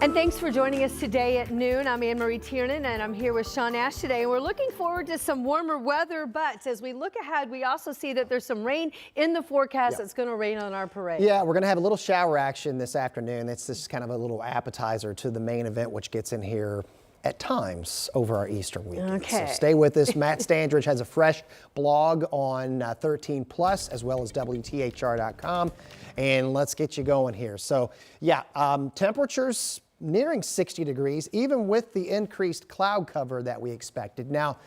And thanks for joining us today at noon. I'm Anne Marie Tiernan, and I'm here with Sean Ash today. And we're looking forward to some warmer weather, but as we look ahead, we also see that there's some rain in the forecast. It's going to rain on our parade. Yeah, we're going to have a little shower action this afternoon. It's just kind of a little appetizer to the main event, which gets in here at times over our Easter weekend. Okay. So stay with us. Matt Standridge has a fresh blog on 13 Plus as well as WTHR.com. And let's get you going here. So yeah, temperatures nearing 60 degrees, even with the increased cloud cover that we expected. Now,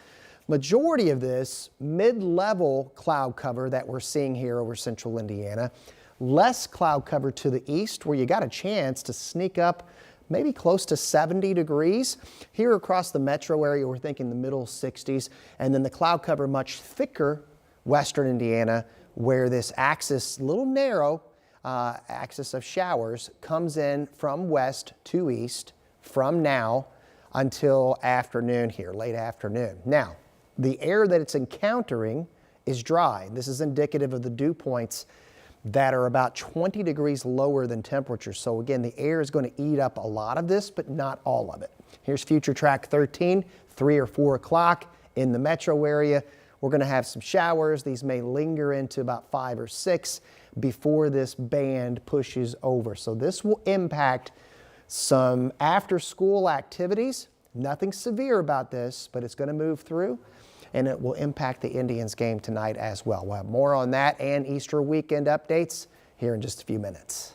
majority of this mid-level cloud cover that we're seeing here over central Indiana, less cloud cover to the east where you got a chance to sneak up maybe close to 70 degrees. Here across the metro area, we're thinking the middle 60s, and then the cloud cover much thicker western Indiana where this axis, a little narrow, axis of showers comes in from west to east from now until afternoon here, late afternoon. Now, the air that it's encountering is dry. This is indicative of the dew points that are about 20 degrees lower than temperature. So again, the air is going to eat up a lot of this, but not all of it. Here's future track 13, 3 or 4 o'clock in the metro area. We're going to have some showers. These may linger into about 5 or 6 before this band pushes over. So this will impact some after school activities. Nothing severe about this, but it's going to move through and it will impact the Indians game tonight as well. We'll have more on that and Easter weekend updates here in just a few minutes.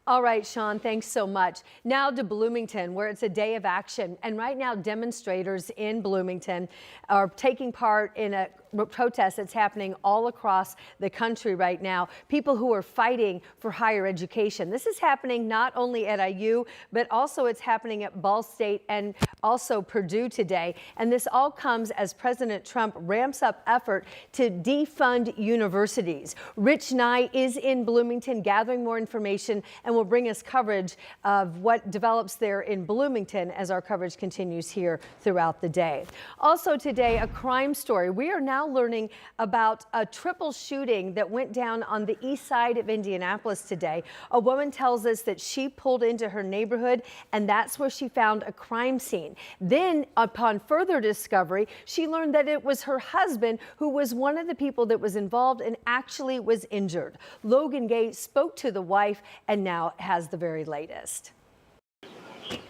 All right, Sean, thanks so much. Now to Bloomington, where it's a day of action. And right now, demonstrators in Bloomington are taking part in a protest that's happening all across the country right now. People who are fighting for higher education. This is happening not only at IU, but also it's happening at Ball State and also Purdue today. And this all comes as President Trump ramps up effort to defund universities. Rich Nye is in Bloomington gathering more information and will bring us coverage of what develops there in Bloomington as our coverage continues here throughout the day. Also today, a crime story. We are now learning about a triple shooting that went down on the east side of Indianapolis today. A woman tells us that she pulled into her neighborhood and that's where she found a crime scene. Then upon further discovery, she learned that it was her husband who was one of the people that was involved and actually was injured. Logan Gay spoke to the wife and now has the very latest.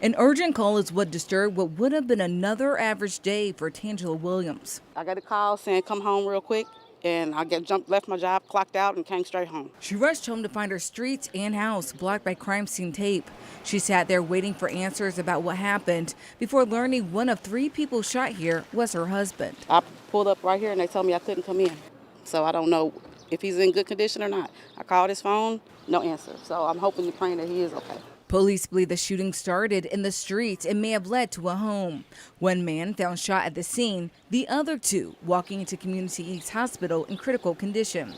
An urgent call is what disturbed what would have been another average day for Tangela Williams. I got a call saying come home real quick, and I left my job, clocked out, and came straight home. She rushed home to find her streets and house blocked by crime scene tape. She sat there waiting for answers about what happened before learning one of 3 people shot here was her husband. I pulled up right here, and they told me I couldn't come in. So I don't know if he's in good condition or not. I called his phone, no answer. So I'm hoping and praying that he is okay. Police believe the shooting started in the streets and may have led to a home. One man found shot at the scene, the other 2 walking into Community East Hospital in critical condition.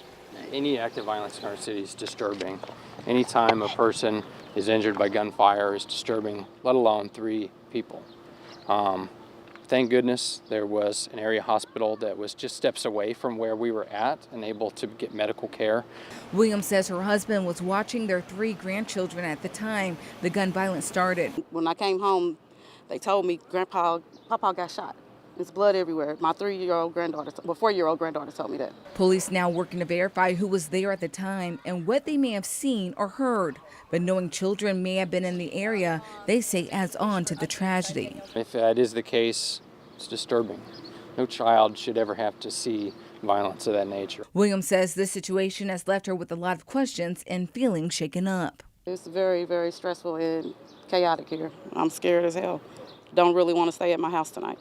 Any active violence in our city is disturbing. Anytime a person is injured by gunfire is disturbing, let alone 3 people. Thank goodness there was an area hospital that was just steps away from where we were at and able to get medical care. Williams says her husband was watching their 3 grandchildren at the time the gun violence started. When I came home, they told me Papa got shot. There's blood everywhere. My 4-year-old granddaughter told me that. Police now working to verify who was there at the time and what they may have seen or heard. But knowing children may have been in the area, they say adds on to the tragedy. If that is the case, it's disturbing. No child should ever have to see violence of that nature. Williams says this situation has left her with a lot of questions and feeling shaken up. It's very, very stressful and chaotic here. I'm scared as hell. Don't really want to stay at my house tonight.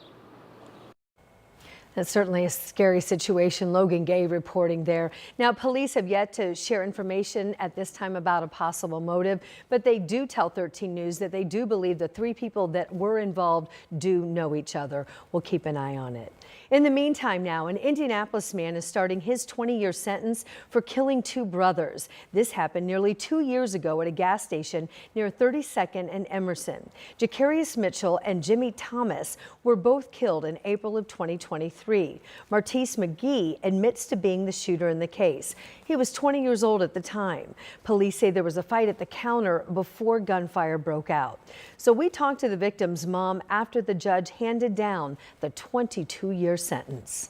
That's certainly a scary situation. Logan Gay reporting there. Now, police have yet to share information at this time about a possible motive, but they do tell 13 News that they do believe the 3 people that were involved do know each other. We'll keep an eye on it. In the meantime now, an Indianapolis man is starting his 20-year sentence for killing 2 brothers. This happened nearly 2 years ago at a gas station near 32nd and Emerson. Jacarius Mitchell and Jimmy Thomas were both killed in April of 2023. 2023. Martise McGee admits to being the shooter in the case. He was 20 years old at the time. Police say there was a fight at the counter before gunfire broke out. So we talked to the victim's mom after the judge handed down the 22-year sentence.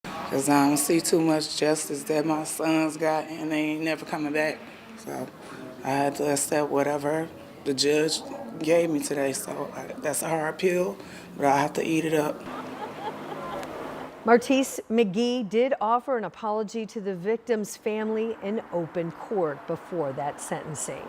Because I don't see too much justice that my sons got, and they ain't never coming back. So I had to accept whatever the judge gave me today. So that's a hard pill, but I have to eat it up. Martise McGee did offer an apology to the victim's family in open court before that sentencing.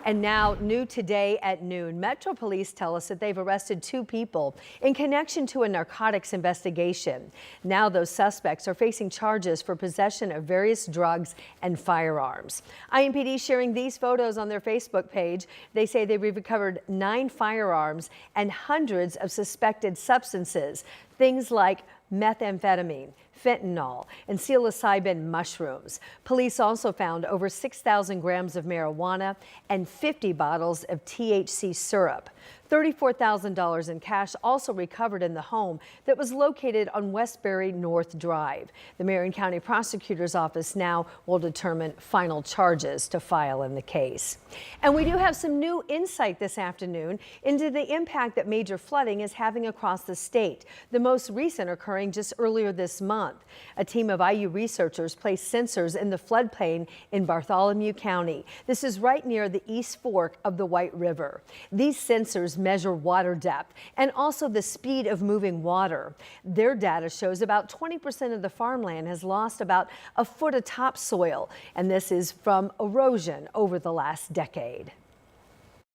And now, new today at noon, Metro Police tell us that they've arrested 2 people in connection to a narcotics investigation. Now those suspects are facing charges for possession of various drugs and firearms. IMPD sharing these photos on their Facebook page. They say they've recovered 9 firearms and hundreds of suspected substances, things like methamphetamine, fentanyl, and psilocybin mushrooms. Police also found over 6,000 grams of marijuana and 50 bottles of THC syrup. $34,000 in cash also recovered in the home that was located on Westbury North Drive. The Marion County Prosecutor's Office now will determine final charges to file in the case. And we do have some new insight this afternoon into the impact that major flooding is having across the state, the most recent occurring just earlier this month. A team of IU researchers placed sensors in the floodplain in Bartholomew County. This is right near the East Fork of the White River. These sensors measure water depth and also the speed of moving water. Their data shows about 20% of the farmland has lost about a foot of topsoil, and this is from erosion over the last decade.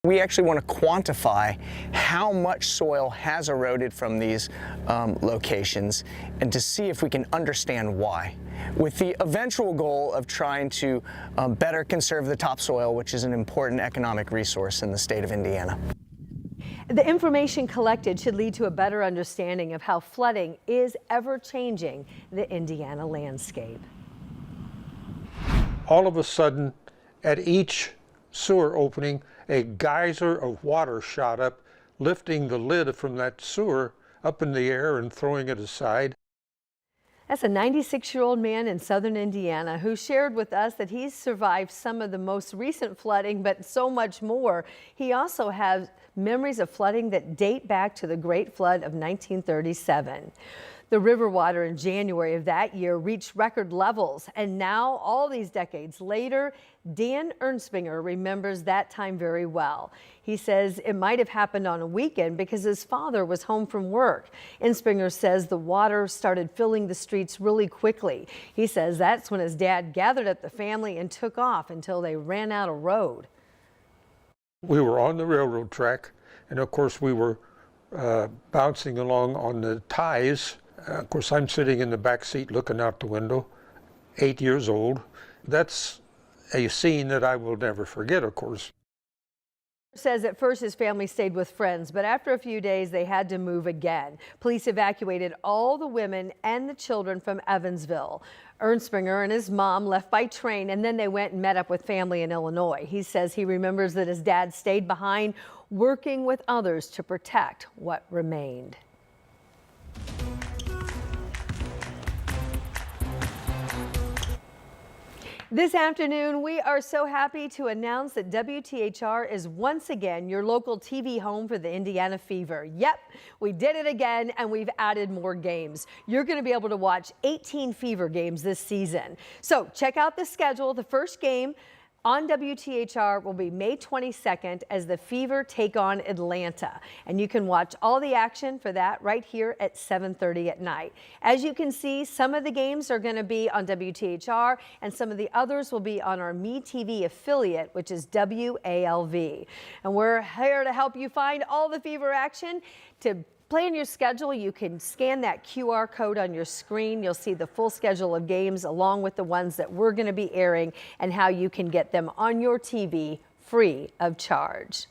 We actually want to quantify how much soil has eroded from these locations and to see if we can understand why, with the eventual goal of trying to better conserve the topsoil, which is an important economic resource in the state of Indiana. The information collected should lead to a better understanding of how flooding is ever changing the Indiana landscape. All of a sudden, at each sewer opening, a geyser of water shot up, lifting the lid from that sewer up in the air and throwing it aside. That's a 96-year-old man in southern Indiana who shared with us that he's survived some of the most recent flooding, but so much more. He also has memories of flooding that date back to the Great Flood of 1937. The river water in January of that year reached record levels, and now, all these decades later, Dan Ernspinger remembers that time very well. He says it might have happened on a weekend because his father was home from work. Ernspinger says the water started filling the streets really quickly. He says that's when his dad gathered up the family and took off until they ran out of road. We were on the railroad track, and of course we were bouncing along on the ties. Of course, I'm sitting in the back seat looking out the window, 8 years old. That's a scene that I will never forget, of course. Says at first his family stayed with friends, but after a few days they had to move again. Police evacuated all the women and the children from Evansville. Ernspinger and his mom left by train, and then they went and met up with family in Illinois. He says he remembers that his dad stayed behind, working with others to protect what remained. This afternoon, we are so happy to announce that WTHR is once again your local TV home for the Indiana Fever. Yep, we did it again, and we've added more games. You're going to be able to watch 18 Fever games this season. So check out the schedule. The first game on WTHR will be May 22nd as the Fever take on Atlanta. And you can watch all the action for that right here at 7:30 at night. As you can see, some of the games are going to be on WTHR and some of the others will be on our MeTV affiliate, which is WALV. And we're here to help you find all the Fever action. To plan your schedule, you can scan that QR code on your screen. You'll see the full schedule of games along with the ones that we're going to be airing and how you can get them on your TV free of charge.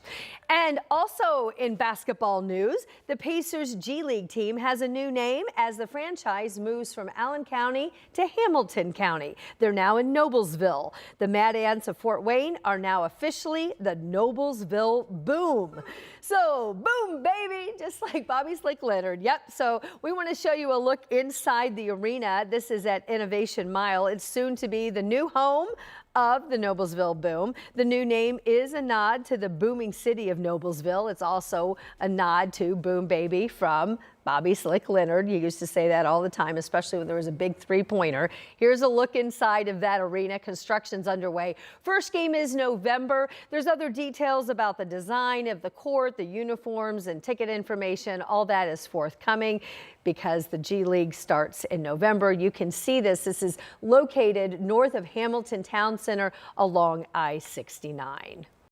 And also in basketball news, the Pacers G League team has a new name as the franchise moves from Allen County to Hamilton County. They're now in Noblesville. The Mad Ants of Fort Wayne are now officially the Noblesville Boom. So boom, baby, just like Bobby Slick Leonard. Yep, so we want to show you a look inside the arena. This is at Innovation Mile. It's soon to be the new home of the Noblesville Boom. The new name is a nod to the booming city of Noblesville. It's also a nod to Boom Baby from Bobby Slick Leonard. You used to say that all the time, especially when there was a big three-pointer. Here's a look inside of that arena. Construction's underway. First game is November. There's other details about the design of the court, the uniforms, and ticket information. All that is forthcoming because the G League starts in November. You can see this. This is located north of Hamilton Town Center along I-69.